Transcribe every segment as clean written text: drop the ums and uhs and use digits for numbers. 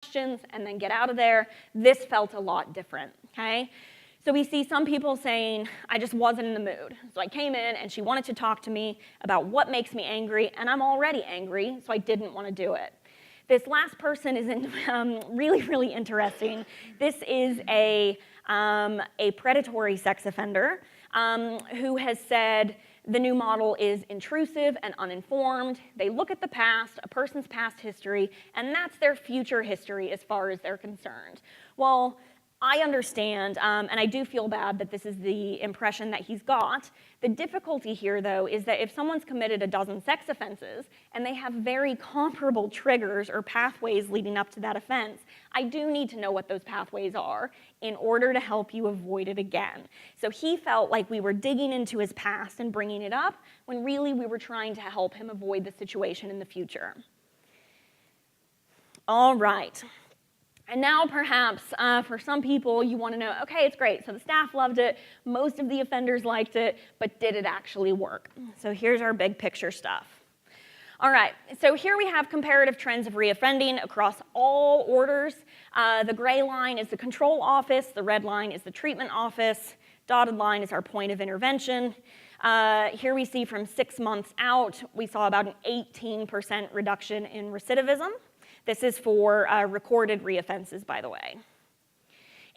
questions and then get out of there. This felt a lot different, okay? So we see some people saying, I just wasn't in the mood. So I came in and she wanted to talk to me about what makes me angry, and I'm already angry, so I didn't want to do it. This last person is really, really interesting. This is a predatory sex offender who has said the new model is intrusive and uninformed. They look at the past, a person's past history, and that's their future history as far as they're concerned. Well, I understand, and I do feel bad that this is the impression that he's got. The difficulty here, though, is that if someone's committed a dozen sex offenses and they have very comparable triggers or pathways leading up to that offense, I do need to know what those pathways are in order to help you avoid it again. So he felt like we were digging into his past and bringing it up when really we were trying to help him avoid the situation in the future. All right. And now perhaps for some people you want to know, okay, it's great, so the staff loved it, most of the offenders liked it, but did it actually work? So here's our big picture stuff. All right, so here we have comparative trends of reoffending across all orders. The gray line is the control office, the red line is the treatment office, dotted line is our point of intervention. Here we see from 6 months out, we saw about an 18% reduction in recidivism. This is for recorded reoffenses, by the way.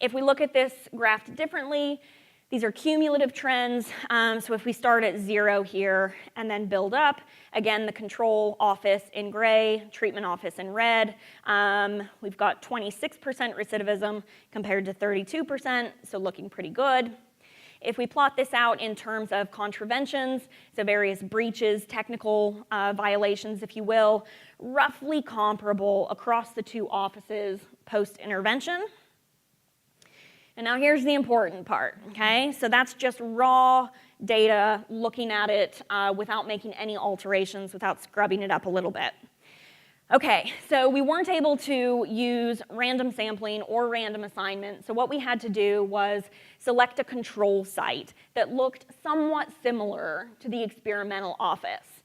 If we look at this graph differently, these are cumulative trends. So if we start at 0 here and then build up, again, the control office in gray, treatment office in red, we've got 26% recidivism compared to 32%, so looking pretty good. If we plot this out in terms of contraventions, so various breaches, technical violations, if you will, roughly comparable across the two offices post-intervention. And now here's the important part, okay? So that's just raw data, looking at it without making any alterations, without scrubbing it up a little bit. Okay, so we weren't able to use random sampling or random assignment, so what we had to do was select a control site that looked somewhat similar to the experimental office.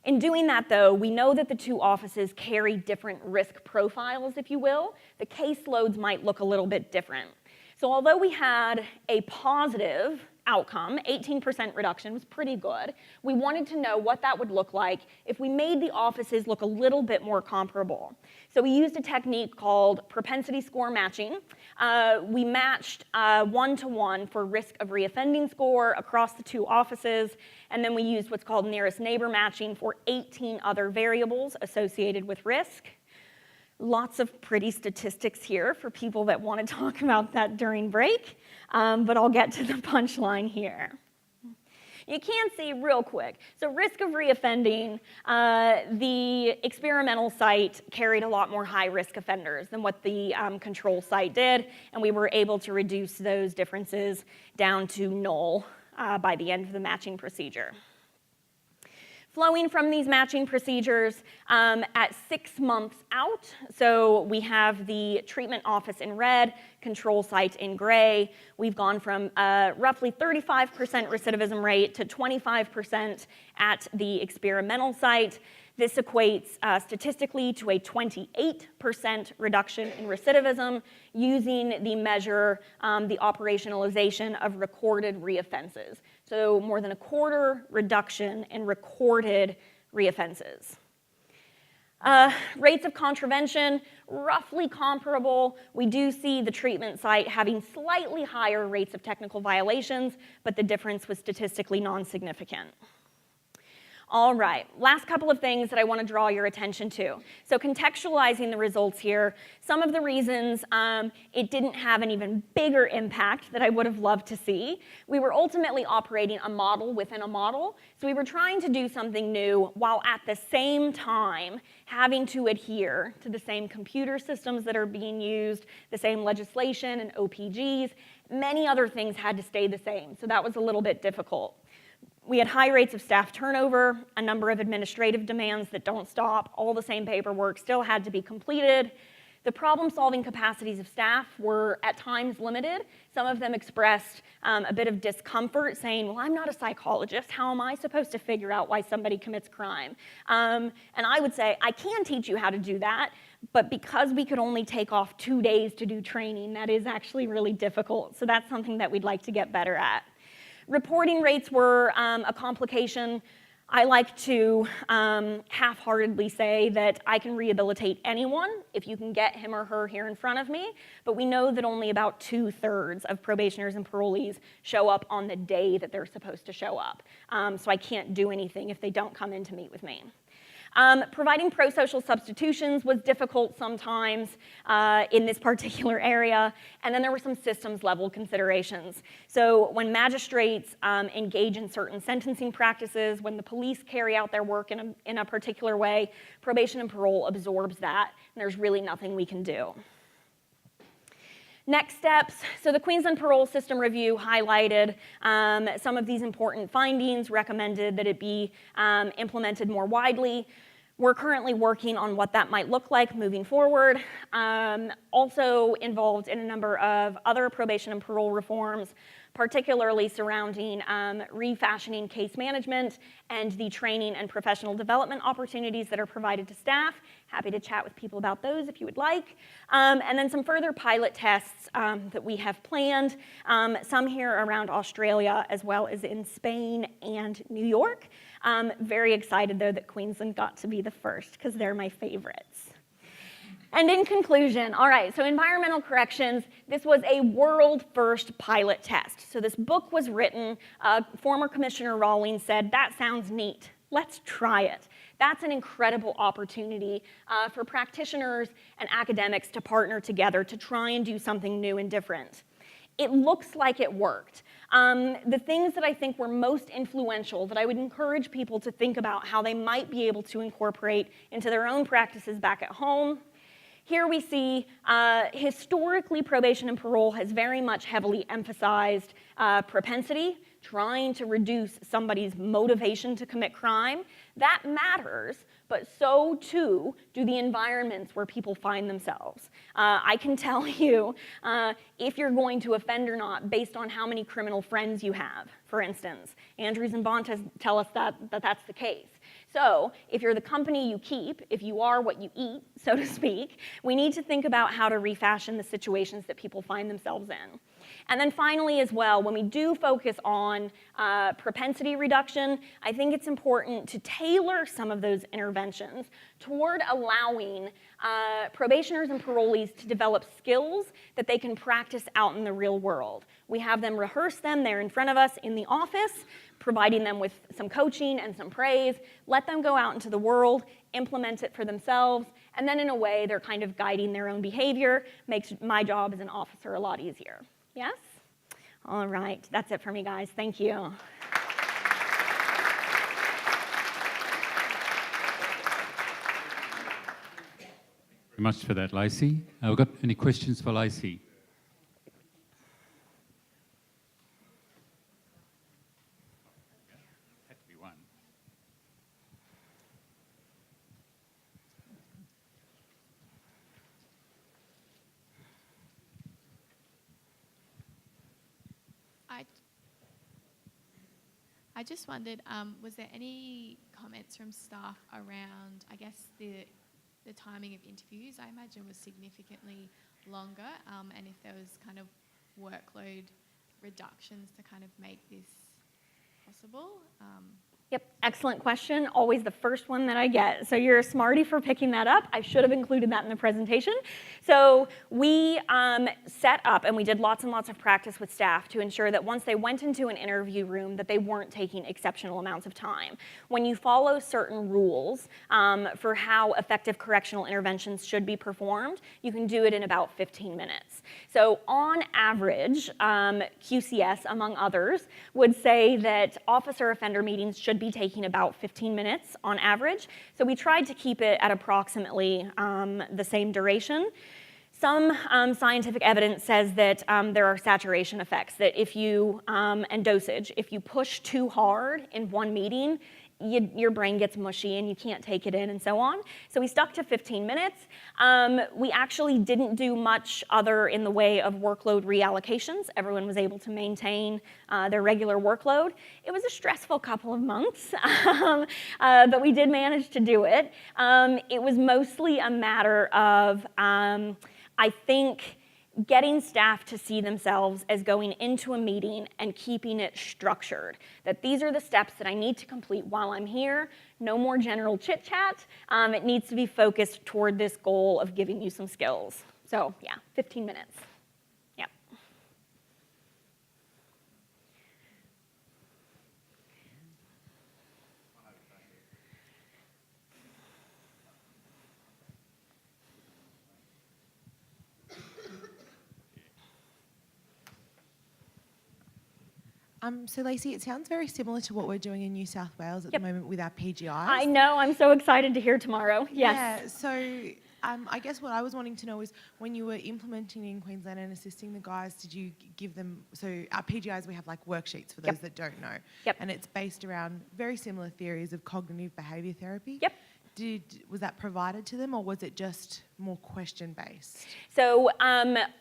In doing that, though, we know that the two offices carry different risk profiles, if you will. The caseloads might look a little bit different. So although we had a positive outcome, 18% reduction was pretty good, we wanted to know what that would look like if we made the offices look a little bit more comparable. So we used a technique called propensity score matching. We matched 1-to-1 for risk of reoffending score across the two offices, and then we used what's called nearest neighbor matching for 18 other variables associated with risk. Lots of pretty statistics here for people that want to talk about that during break, but I'll get to the punchline here. You can see real quick. So risk of reoffending, the experimental site carried a lot more high-risk offenders than what the control site did, and we were able to reduce those differences down to null by the end of the matching procedure. Flowing from these matching procedures at 6 months out, so we have the treatment office in red, control site in gray. We've gone from roughly 35% recidivism rate to 25% at the experimental site. This equates statistically to a 28% reduction in recidivism using the measure, the operationalization of recorded reoffenses. So more than a quarter reduction in recorded reoffenses. Rates of contravention, roughly comparable. We do see the treatment site having slightly higher rates of technical violations, but the difference was statistically non-significant. All right, last couple of things that I want to draw your attention to. So contextualizing the results here, some of the reasons it didn't have an even bigger impact that I would have loved to see. We were ultimately operating a model within a model, so we were trying to do something new while at the same time having to adhere to the same computer systems that are being used, the same legislation and OPGs. Many other things had to stay the same, so that was a little bit difficult. We had high rates of staff turnover, a number of administrative demands that don't stop, all the same paperwork still had to be completed. The problem-solving capacities of staff were at times limited. Some of them expressed a bit of discomfort, saying, well, I'm not a psychologist. How am I supposed to figure out why somebody commits crime? And I would say, I can teach you how to do that, But because we could only take off 2 days to do training, that is actually really difficult. So that's something that we'd like to get better at. Reporting rates were a complication. I like to half-heartedly say that I can rehabilitate anyone if you can get him or her here in front of me, but we know that only about 2/3 of probationers and parolees show up on the day that they're supposed to show up. So I can't do anything if they don't come in to meet with me. Providing pro-social substitutions was difficult sometimes in this particular area, and then there were some systems level considerations. So when magistrates engage in certain sentencing practices, when the police carry out their work in a particular way, probation and parole absorbs that, and there's really nothing we can do. Next steps, so the Queensland Parole System Review highlighted some of these important findings, recommended that it be implemented more widely. We're currently working on what that might look like moving forward. Also involved in a number of other probation and parole reforms, particularly surrounding refashioning case management and the training and professional development opportunities that are provided to staff. Happy to chat with people about those if you would like. And then some further pilot tests that we have planned, some here around Australia as well as in Spain and New York. Very excited though that Queensland got to be the first because they're my favorites. And in conclusion, all right, so environmental corrections, this was a world-first pilot test. So this book was written, former Commissioner Rawlings said, that sounds neat, let's try it. That's an incredible opportunity for practitioners and academics to partner together to try and do something new and different. It looks like it worked. The things that I think were most influential, that I would encourage people to think about how they might be able to incorporate into their own practices back at home. Here we see historically probation and parole has very much heavily emphasized propensity, trying to reduce somebody's motivation to commit crime. That matters, but so too do the environments where people find themselves. I can tell you if you're going to offend or not based on how many criminal friends you have, for instance. Andrews and Bonta tell us that that's the case. So if you're the company you keep, if you are what you eat, so to speak, we need to think about how to refashion the situations that people find themselves in. And then finally as well, when we do focus on propensity reduction, I think it's important to tailor some of those interventions toward allowing probationers and parolees to develop skills that they can practice out in the real world. We have them rehearse them there in front of us in the office, providing them with some coaching and some praise, let them go out into the world, implement it for themselves, and then in a way they're kind of guiding their own behavior, makes my job as an officer a lot easier. Yes? All right, that's it for me, guys. Thank you. Very much for that, Lacey. We've got any questions for Lacey? Had to be one. I just wondered, was there any comments from staff around, I guess, the timing of interviews? I imagine was significantly longer, and if there was kind of workload reductions to kind of make this possible. Yep, excellent question. Always the first one that I get. So you're a smarty for picking that up. I should have included that in the presentation. So we set up, and we did lots and lots of practice with staff to ensure that once they went into an interview room that they weren't taking exceptional amounts of time. When you follow certain rules for how effective correctional interventions should be performed, you can do it in about 15 minutes. So on average, QCS, among others, would say that officer offender meetings should be taking about 15 minutes on average. So we tried to keep it at approximately the same duration. Some scientific evidence says that there are saturation effects, that if you, and dosage, if you push too hard in one meeting, your brain gets mushy and you can't take it in and so on. So we stuck to 15 minutes. We actually didn't do much other in the way of workload reallocations. Everyone was able to maintain their regular workload. It was a stressful couple of months, but we did manage to do it. It was mostly a matter of, I think, getting staff to see themselves as going into a meeting and keeping it structured. That these are the steps that I need to complete while I'm here. No more general chit chat. It needs to be focused toward this goal of giving you some skills. So yeah, 15 minutes. Yep. So Lacey, it sounds very similar to what we're doing in New South Wales at Yep. the moment with our PGIs. I know, I'm so excited to hear tomorrow. Yes. Yeah, so I guess what I was wanting to know is when you were implementing in Queensland and assisting the guys, did you give them, so our PGIs, we have like worksheets for those Yep. that don't know. Yep. And it's based around very similar theories of cognitive behaviour therapy. Yep. Was that provided to them or was it just more question-based? So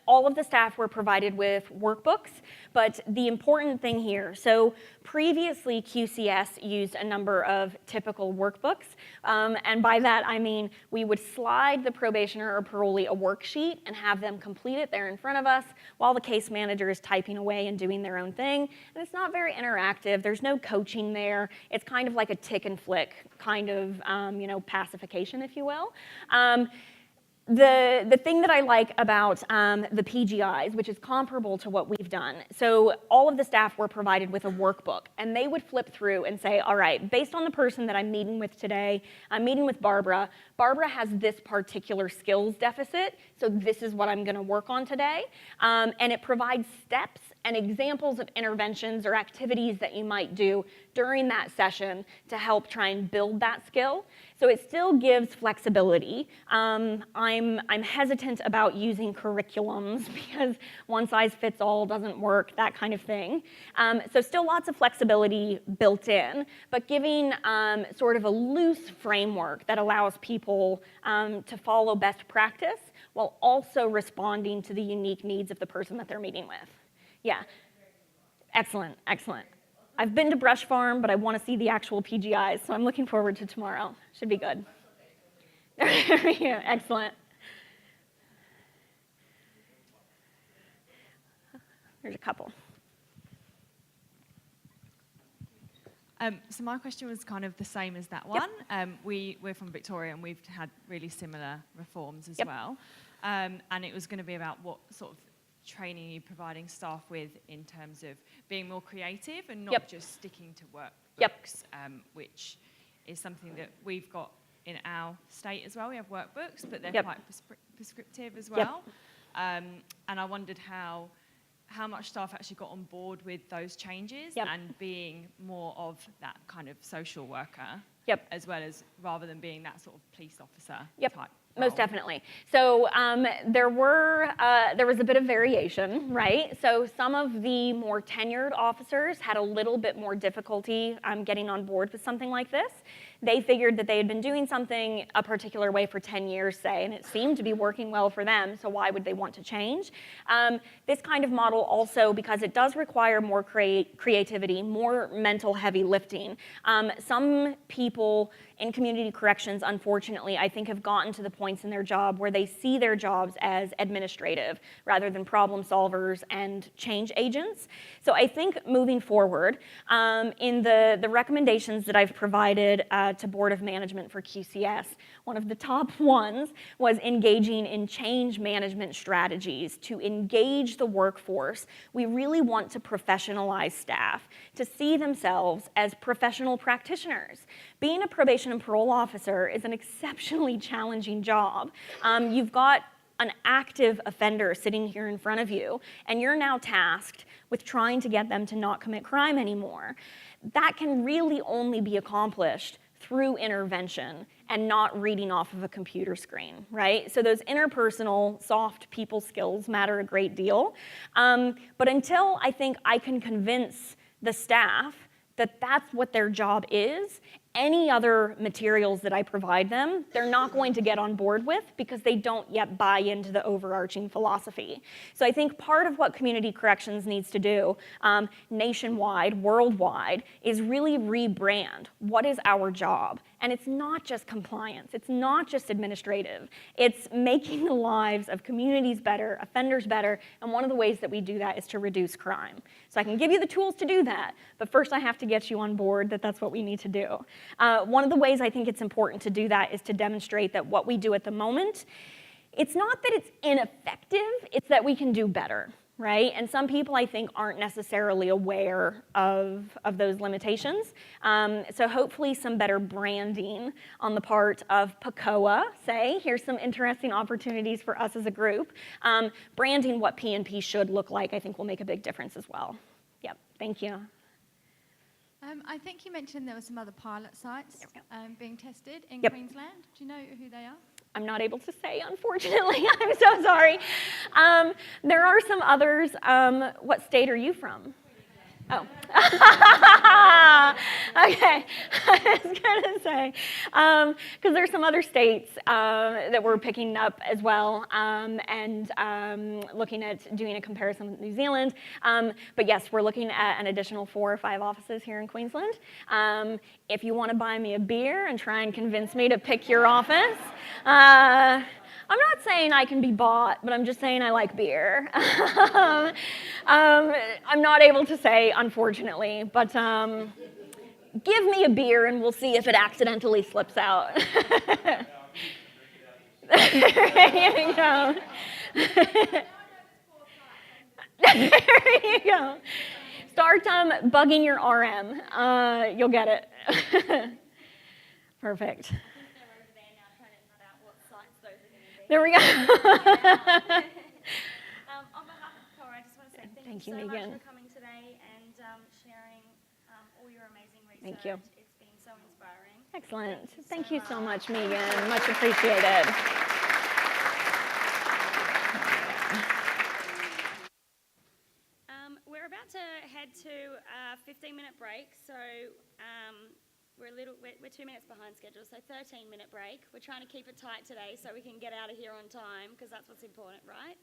all of the staff were provided with workbooks, but the important thing here, so previously QCS used a number of typical workbooks, and by that I mean we would slide the probationer or parolee a worksheet and have them complete it there in front of us while the case manager is typing away and doing their own thing, and it's not very interactive, there's no coaching there, it's kind of like a tick and flick kind of pacification, if you will. The thing that I like about the PGIs, which is comparable to what we've done, so all of the staff were provided with a workbook, and they would flip through and say, all right, based on the person that I'm meeting with today, I'm meeting with Barbara. Barbara has this particular skills deficit, so this is what I'm going to work on today. And it provides steps and examples of interventions or activities that you might do during that session to help try and build that skill. So it still gives flexibility. I'm hesitant about using curriculums because one size fits all doesn't work, that kind of thing. So still lots of flexibility built in, but giving sort of a loose framework that allows people to follow best practice while also responding to the unique needs of the person that they're meeting with. Yeah, excellent, excellent. I've been to Brush Farm, but I want to see the actual PGIs, so I'm looking forward to tomorrow. Should be good. Yeah, excellent. There's a couple. So my question was kind of the same as that one. We're from Victoria and we've had really similar reforms as well. And it was going to be about what sort of training you're providing staff with in terms of being more creative and not just sticking to workbooks, which is something that we've got in our state as well. We have workbooks, but they're quite prescriptive as well. And I wondered how much staff actually got on board with those changes and being more of that kind of social worker, as well as rather than being that sort of police officer type. Most definitely. So there was a bit of variation, right? So some of the more tenured officers had a little bit more difficulty getting on board with something like this. They figured that they had been doing something a particular way for 10 years, say, and it seemed to be working well for them, so why would they want to change? This kind of model also, because it does require more creativity, more mental heavy lifting. Some people in community corrections, unfortunately, I think have gotten to the points in their job where they see their jobs as administrative rather than problem solvers and change agents. So I think moving forward, in the recommendations that I've provided to Board of Management for QCS, one of the top ones was engaging in change management strategies to engage the workforce. We really want to professionalize staff to see themselves as professional practitioners. Being a probation and parole officer is an exceptionally challenging job. You've got an active offender sitting here in front of you, and you're now tasked with trying to get them to not commit crime anymore. That can really only be accomplished through intervention and not reading off of a computer screen, right? So those interpersonal, soft people skills matter a great deal. But until I think I can convince the staff that that's what their job is, any other materials that I provide them, they're not going to get on board with because they don't yet buy into the overarching philosophy. So I think part of what Community Corrections needs to do nationwide, worldwide, is really rebrand. What is our job? And it's not just compliance, it's not just administrative, it's making the lives of communities better, offenders better, and one of the ways that we do that is to reduce crime. So I can give you the tools to do that, but first I have to get you on board that that's what we need to do. One of the ways I think it's important to do that is to demonstrate that what we do at the moment, it's not that it's ineffective, it's that we can do better. Right? And some people, I think, aren't necessarily aware of those limitations. So hopefully some better branding on the part of PACOA, say, here's some interesting opportunities for us as a group. Branding what PNP should look like, I think, will make a big difference as well. Yep, thank you. I think you mentioned there were some other pilot sites being tested in Yep. Queensland. Do you know who they are? I'm not able to say, unfortunately. I'm so sorry. There are some others. What state are you from? Oh. Okay. I was going to say, because there's some other states that we're picking up as well and looking at doing a comparison with New Zealand. But yes, we're looking at an additional 4 or 5 offices here in Queensland. If you want to buy me a beer and try and convince me to pick your office, I'm not saying I can be bought, but I'm just saying I like beer. I'm not able to say, unfortunately, but give me a beer and we'll see if it accidentally slips out. There you go. There you go. Start bugging your RM. You'll get it. Perfect. There we go. On behalf of CORE, I just want to say thank you so Megan. much for coming today and sharing all your amazing research. Thank you. It's been so inspiring. Excellent. Thank you so much, Megan. Much appreciated. We're about to head to a 15-minute break, so we're 2 minutes behind schedule, so 13-minute break. We're trying to keep it tight today so we can get out of here on time, because that's what's important, right?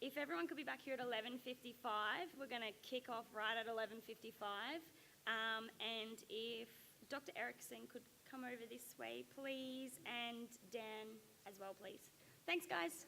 If everyone could be back here at 11:55, we're going to kick off right at 11:55. And if Dr. Erickson could come over this way, please, and Dan as well, please. Thanks, guys.